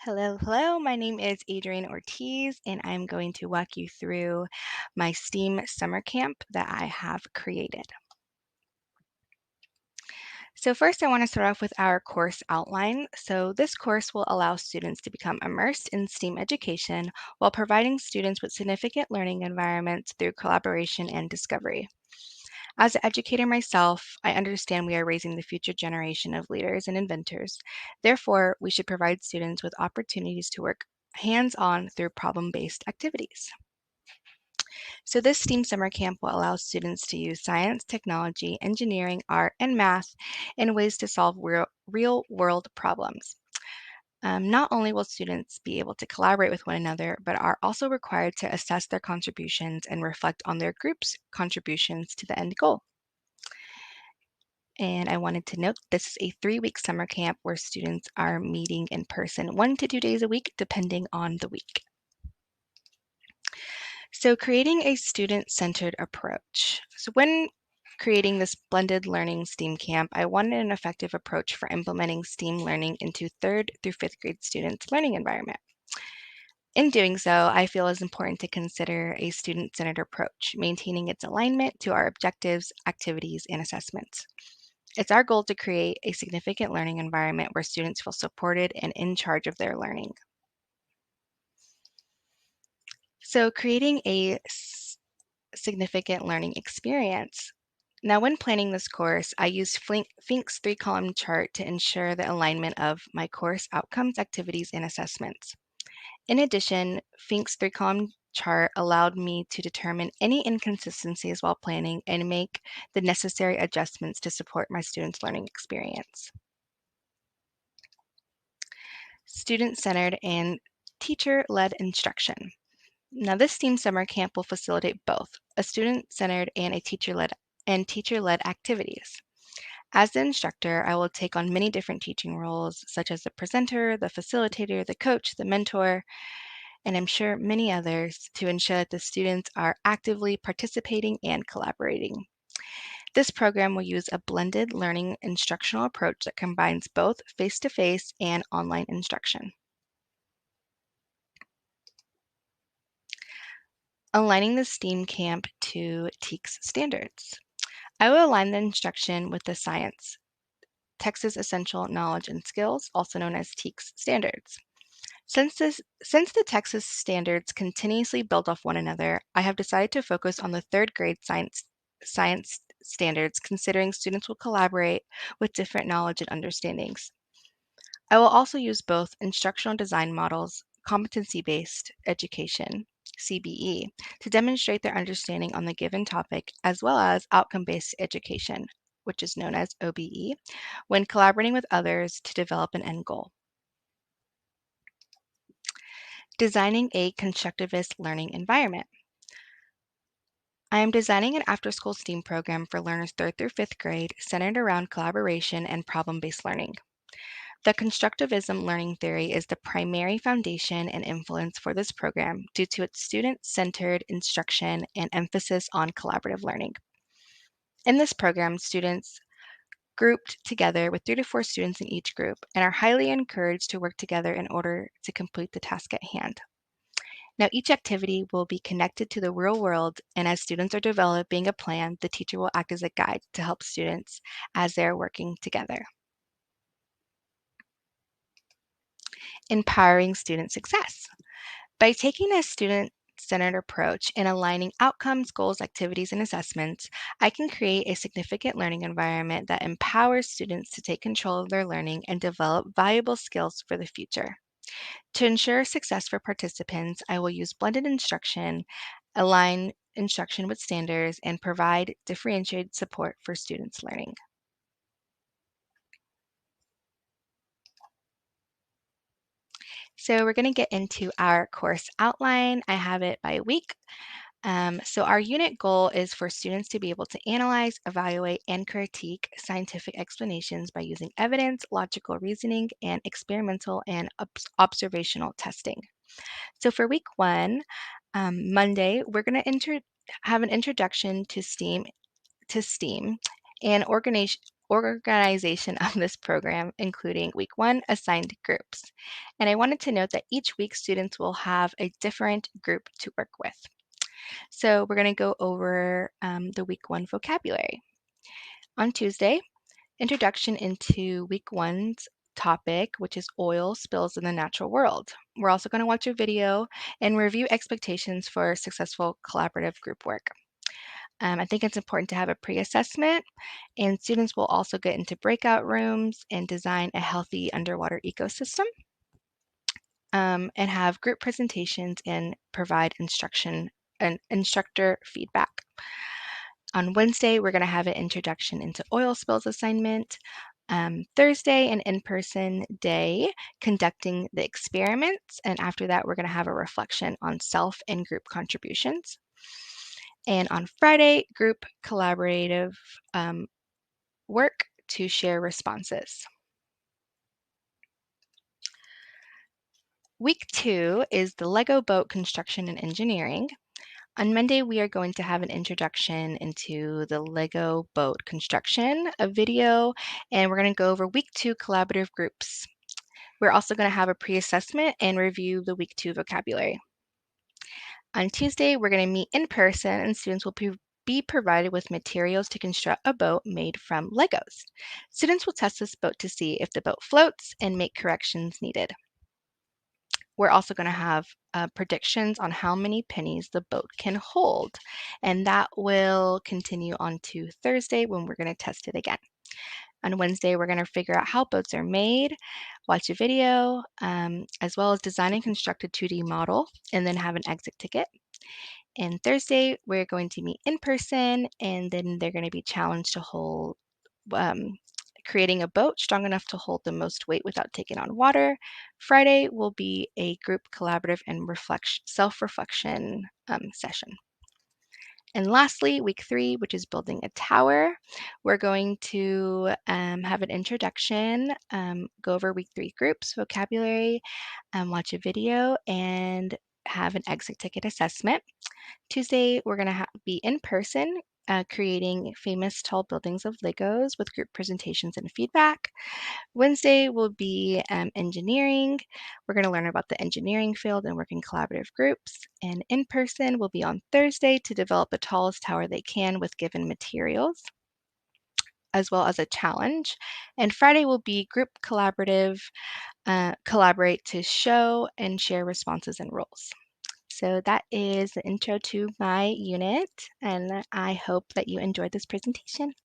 Hello, hello. My name is Adrienne Ortiz, and I'm going to walk you through my STEAM summer camp that I have created. So first, I want to start off with our course outline. So this course will allow students to become immersed in STEAM education while providing students with significant learning environments through collaboration and discovery. As an educator myself, I understand we are raising the future generation of leaders and inventors. Therefore, we should provide students with opportunities to work hands-on through problem-based activities. So this STEAM summer camp will allow students to use science, technology, engineering, art, and math in ways to solve real-world problems. Not only will students be able to collaborate with one another, but are also required to assess their contributions and reflect on their group's contributions to the end goal. And I wanted to note this is a 3-week summer camp where students are meeting in person 1 to 2 days a week, depending on the week. So creating a student-centered approach. So when creating this blended learning STEAM camp, I wanted an effective approach for implementing STEAM learning into 3rd through 5th grade students' learning environment. In doing so, I feel it's important to consider a student-centered approach, maintaining its alignment to our objectives, activities, and assessments. It's our goal to create a significant learning environment where students feel supported and in charge of their learning. So creating a significant learning experience. Now, when planning this course, I used Fink's 3-column chart to ensure the alignment of my course outcomes, activities, and assessments. In addition, Fink's 3-column chart allowed me to determine any inconsistencies while planning and make the necessary adjustments to support my students' learning experience. Student-centered and teacher-led instruction. Now, this STEAM summer camp will facilitate both a student-centered and a teacher-led activities. As the instructor, I will take on many different teaching roles, such as the presenter, the facilitator, the coach, the mentor, and I'm sure many others, to ensure that the students are actively participating and collaborating. This program will use a blended learning instructional approach that combines both face-to-face and online instruction. Aligning the STEAM camp to TEKS standards. I will align the instruction with the science, Texas Essential Knowledge and Skills, also known as TEKS standards. Since the Texas standards continuously build off one another, I have decided to focus on the 3rd grade science standards, considering students will collaborate with different knowledge and understandings. I will also use both instructional design models, competency-based education, CBE, to demonstrate their understanding on the given topic, as well as outcome-based education, which is known as OBE, when collaborating with others to develop an end goal. Designing a constructivist learning environment. I am designing an after-school STEAM program for learners 3rd through 5th grade centered around collaboration and problem-based learning. The constructivism learning theory is the primary foundation and influence for this program due to its student-centered instruction and emphasis on collaborative learning. In this program, students grouped together with 3 to 4 students in each group and are highly encouraged to work together in order to complete the task at hand. Now, each activity will be connected to the real world, and as students are developing a plan, the teacher will act as a guide to help students as they're working together. Empowering student success. By taking a student-centered approach and aligning outcomes, goals, activities, and assessments, I can create a significant learning environment that empowers students to take control of their learning and develop valuable skills for the future. To ensure success for participants, I will use blended instruction, align instruction with standards, and provide differentiated support for students' learning. So we're going to get into our course outline. I have it by week. So our unit goal is for students to be able to analyze, evaluate, and critique scientific explanations by using evidence, logical reasoning, and experimental and observational testing. So for week 1, Monday, we're going to have an introduction to STEAM and organization of this program, including week 1 assigned groups. And I wanted to note that each week students will have a different group to work with. So we're going to go over the week 1 vocabulary. On Tuesday, introduction into week 1's topic, which is oil spills in the natural world. We're also going to watch a video and review expectations for successful collaborative group work. I think it's important to have a pre-assessment, and students will also get into breakout rooms and design a healthy underwater ecosystem, and have group presentations and provide instruction and instructor feedback. On Wednesday, we're going to have an introduction into oil spills assignment. Thursday, an in-person day conducting the experiments, and after that, we're going to have a reflection on self and group contributions. And on Friday, group collaborative work to share responses. Week 2 is the Lego boat construction and engineering. On Monday, we are going to have an introduction into the Lego boat construction, a video, and we're going to go over week 2 collaborative groups. We're also going to have a pre-assessment and review the week 2 vocabulary. On Tuesday, we're going to meet in person, and students will be provided with materials to construct a boat made from Legos. Students will test this boat to see if the boat floats and make corrections needed. We're also going to have predictions on how many pennies the boat can hold, and that will continue on to Thursday when we're going to test it again. On Wednesday, we're going to figure out how boats are made, watch a video, as well as design and construct a 2D model, and then have an exit ticket. And Thursday, we're going to meet in person, and then they're going to be challenged to hold creating a boat strong enough to hold the most weight without taking on water. Friday will be a group collaborative and self-reflection session. And lastly, week 3, which is building a tower, we're going to have an introduction, go over week 3 groups, vocabulary, watch a video, and have an exit ticket assessment. Tuesday, we're going to be in person, creating famous tall buildings of Legos with group presentations and feedback. Wednesday will be engineering. We're going to learn about the engineering field and work in collaborative groups. And in person will be on Thursday to develop the tallest tower they can with given materials, as well as a challenge. And Friday will be group collaborative, collaborate to show and share responses and rules. So that is the intro to my unit, and I hope that you enjoyed this presentation.